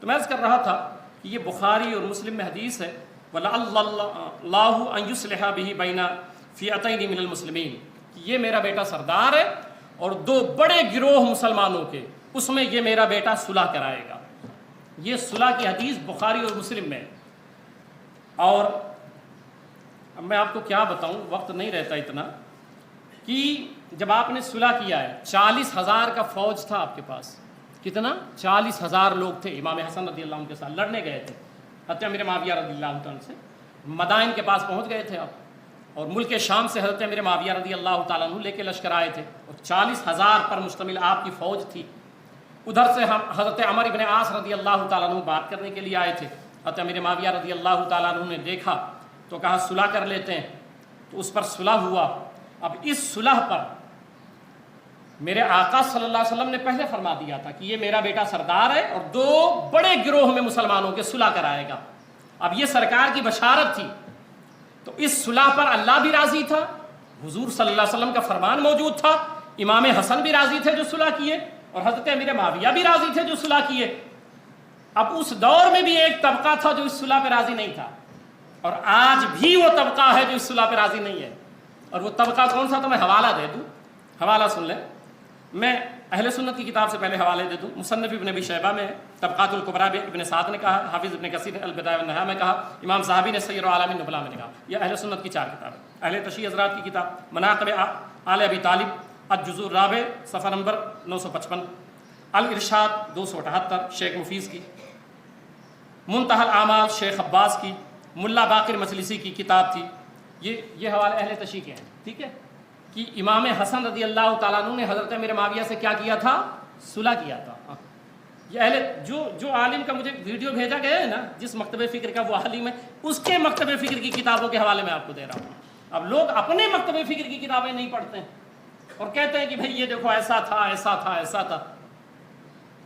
تو میں عرض کر رہا تھا کہ یہ بخاری اور مسلم میں حدیث ہے وَلَعَلَّ اللَّهُ أَن يُصْلِحَ بِهِ بَيْنَ فِئَتَيْنِ مِنَ الْمُسْلِمِينَ کہ یہ میرا بیٹا سردار ہے اور دو بڑے گروہ مسلمانوں کے، اس میں یہ میرا بیٹا صلح کرائے گا۔ یہ صلح کی حدیث بخاری اور مسلم میں۔ اور اب میں آپ کو کیا بتاؤں، وقت نہیں رہتا اتنا، کہ جب آپ نے صلح کیا ہے 40,000 کا فوج تھا آپ کے پاس، کتنا؟ 40,000 لوگ تھے امام حسن رضی اللہ عنہ کے ساتھ لڑنے گئے تھے، حضرت امیر معاویہ رضی اللہ عنہ سے مدائن کے پاس پہنچ گئے تھے آپ، اور ملک شام سے حضرت امیر معاویہ رضی اللہ تعالیٰ عنہ لے کے لشکر آئے تھے، اور 40,000 پر مشتمل آپ کی فوج تھی۔ ادھر سے ہم حضرت عمر بن عاص رضی اللہ تعالیٰ عنہ بات کرنے کے لیے آئے تھے، حضرت امیر معاویہ رضی اللہ تعالیٰ عنہ نے دیکھا تو کہا صلح کر لیتے ہیں، تو اس پر صلح ہوا۔ اب اس صلح پر میرے آقا صلی اللہ علیہ وسلم نے پہلے فرما دیا تھا کہ یہ میرا بیٹا سردار ہے اور دو بڑے گروہ میں مسلمانوں کے صلح کرائے گا۔ اب یہ سرکار کی بشارت تھی، تو اس صلح پر اللہ بھی راضی تھا، حضور صلی اللہ علیہ وسلم کا فرمان موجود تھا، امام حسن بھی راضی تھے جو صلح کیے، اور حضرت امیر معاویہ بھی راضی تھے جو صلح کیے۔ اب اس دور میں بھی ایک طبقہ تھا جو اس صلح پہ راضی نہیں تھا، اور آج بھی وہ طبقہ ہے جو اس صلح پہ راضی نہیں ہے۔ اور وہ طبقہ کون سا؟ تو میں حوالہ دے دوں، حوالہ سن لیں۔ میں اہل سنت کی کتاب سے پہلے حوالے دے دوں۔ مصنف ابن ابی شیبہ میں طبقات الکبریٰ ابن سعد نے کہا، حافظ ابن کثیر نے البدایہ والنہایہ میں کہا، امام ذہبی نے سیر اعلام النبلاء میں کہا۔ یہ اہل سنت کی 4 کتاب ہے۔ اہل تشیع حضرات کی کتاب مناقب آل ابی طالب الجزء الرابع صفحہ نمبر 955، الارشاد 278 شیخ مفیز کی، منتہی الاعمال شیخ عباس کی، ملا باقر مجلسی کی کتاب تھی۔ یہ حوالے اہل تشیع کے ہیں، ٹھیک ہے، کہ امام حسن رضی اللہ تعالیٰ عنہ نے حضرت امیر معاویہ سے کیا کیا تھا؟ صلح کیا تھا۔ یہ اہل جو عالم کا مجھے ویڈیو بھیجا گیا ہے نا، جس مکتب فکر کا وہ عالم ہے، اس کے مکتب فکر کی کتابوں کے حوالے میں آپ کو دے رہا ہوں۔ اب لوگ اپنے مکتب فکر کی کتابیں نہیں پڑھتے ہیں اور کہتے ہیں کہ بھئی یہ دیکھو ایسا تھا ایسا تھا ایسا تھا۔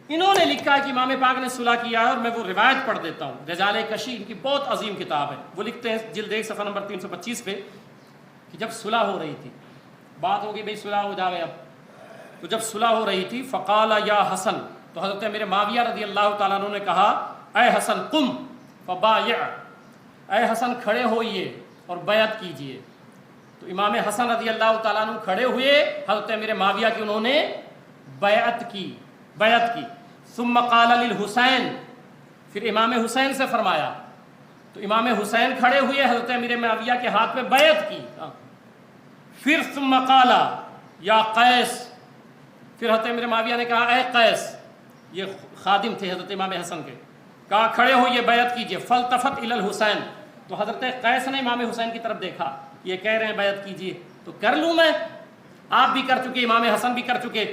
انہوں نے لکھا ہے کہ امام پاک نے صلح کیا ہے، اور میں وہ روایت پڑھ دیتا ہوں۔ رجال کشی ان کی بہت عظیم کتاب ہے، وہ لکھتے ہیں جلد 1 صفحہ نمبر 325 پہ کہ جب صلح ہو رہی تھی، بات ہوگی بھئی صلح ہو جاوے اب، تو جب صلح ہو رہی تھی فقال یا حسن، تو حضرت امیر معاویہ رضی اللہ تعالیٰ عنہ نے کہا اے حسن قم فبایع، اے حسن کھڑے ہوئیے اور بیعت کیجئے۔ تو امام حسن رضی اللہ تعالیٰ عنہ کھڑے ہوئے، حضرت امیر معاویہ کی انہوں نے بیعت کی۔ ثم قال للحسین، پھر امام حسین سے فرمایا، تو امام حسین کھڑے ہوئے، حضرت امیر معاویہ کے ہاتھ میں بیعت کی۔ پھر ثم قال یا قیس، پھر حضرت امیر معاویہ نے کہا اے قیس، یہ خادم تھے حضرت امام حسن کے، کہا کھڑے ہوئے بیعت کیجئے۔ فالتفت الی الحسین، تو حضرت قیس نے امام حسین کی طرف دیکھا، یہ کہہ رہے ہیں بیعت کیجئے تو کر لوں میں، آپ بھی کر چکے، امام حسن بھی کر چکے۔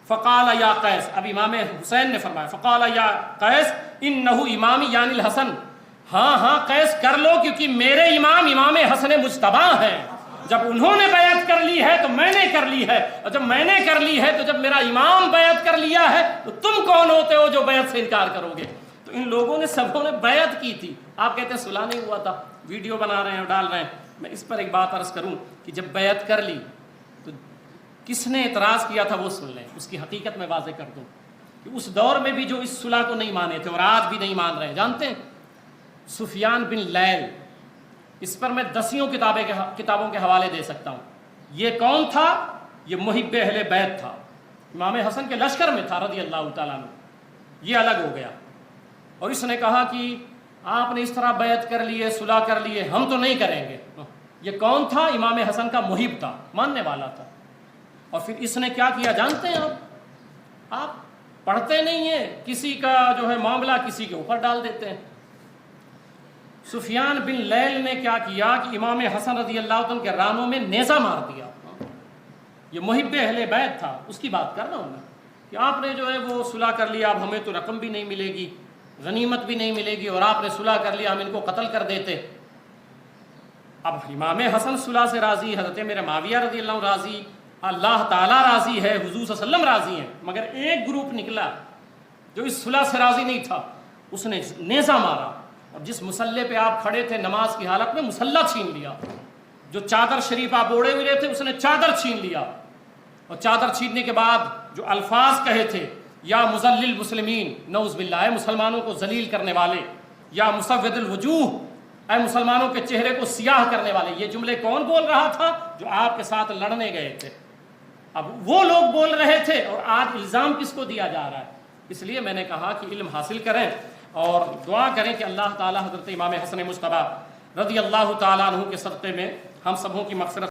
فقال یا قیس، اب امام حسین نے فرمایا فقال یا قیس انہ امامی یعنی الحسن، ہاں قیس کر لو، کیونکہ میرے امام حسن مجتبی ہیں، جب انہوں نے بیعت کر لی ہے تو میں نے کر لی ہے، اور جب میں نے کر لی ہے تو جب میرا امام بیعت کر لیا ہے تو تم کون ہوتے ہو جو بیعت سے انکار کرو گے؟ تو ان لوگوں نے سبوں نے بیعت کی تھی، آپ کہتے ہیں صلح نہیں ہوا تھا، ویڈیو بنا رہے ہیں اور ڈال رہے ہیں۔ میں اس پر ایک بات عرض کروں کہ جب بیعت کر لی تو کس نے اعتراض کیا تھا وہ سن لیں، اس کی حقیقت میں واضح کر دوں کہ اس دور میں بھی جو اس صلح کو نہیں مانے تھے اور آج بھی نہیں مان رہے ہیں، جانتے ہیں سفیان بن لیل، اس پر میں 10 کتابوں کے حوالے دے سکتا ہوں۔ یہ کون تھا؟ یہ محب اہل بیت تھا، امام حسن کے لشکر میں تھا رضی اللہ تعالیٰ عنہ، یہ الگ ہو گیا، اور اس نے کہا کہ آپ نے اس طرح بیعت کر لیے، صلح کر لیے، ہم تو نہیں کریں گے۔ یہ کون تھا؟ امام حسن کا محب تھا، ماننے والا تھا۔ اور پھر اس نے کیا کیا جانتے ہیں آپ پڑھتے نہیں ہیں، کسی کا جو ہے معاملہ کسی کے اوپر ڈال دیتے ہیں۔ سفیان بن لیل نے کیا کیا کہ امام حسن رضی اللہ عنہ کے رانوں میں نیزہ مار دیا۔ یہ محب اہل بیت تھا، اس کی بات کر رہا ہوں میں کہ آپ نے جو ہے وہ صلح کر لیا، اب ہمیں تو رقم بھی نہیں ملے گی، غنیمت بھی نہیں ملے گی، اور آپ نے صلح کر لیا، ہم ان کو قتل کر دیتے۔ اب امام حسن صلح سے راضی، حضرت میرے معاویہ رضی اللہ عنہ راضی، اللہ تعالیٰ راضی ہے، حضور صلی اللہ علیہ وسلم راضی ہیں، مگر ایک گروپ نکلا جو اس صلح سے راضی نہیں تھا، اس نے نیزہ مارا، اور جس مسلح پہ آپ کھڑے تھے نماز کی حالت میں، مسلح چھین لیا۔ جو چادر شریف آپ اوڑے ہوئے تھے، اس نے چادر چھین لیا، اور چادر چھیننے کے بعد جو الفاظ کہے تھے یا مذلل مسلمین، نعوذ باللہ، اے مسلمانوں کو ذلیل کرنے والے، یا مسود الوجوہ، اے مسلمانوں کے چہرے کو سیاہ کرنے والے۔ یہ جملے کون بول رہا تھا؟ جو آپ کے ساتھ لڑنے گئے تھے۔ اب وہ لوگ بول رہے تھے اور آج الزام کس کو دیا جا رہا ہے؟ اس لیے میں نے کہا کہ علم حاصل کریں اور دعا کریں کہ اللہ تعالی حضرت امام حسن مجتبیٰ رضی اللہ تعالیٰ عنہ کے صدقے میں ہم سبوں کی مغفرت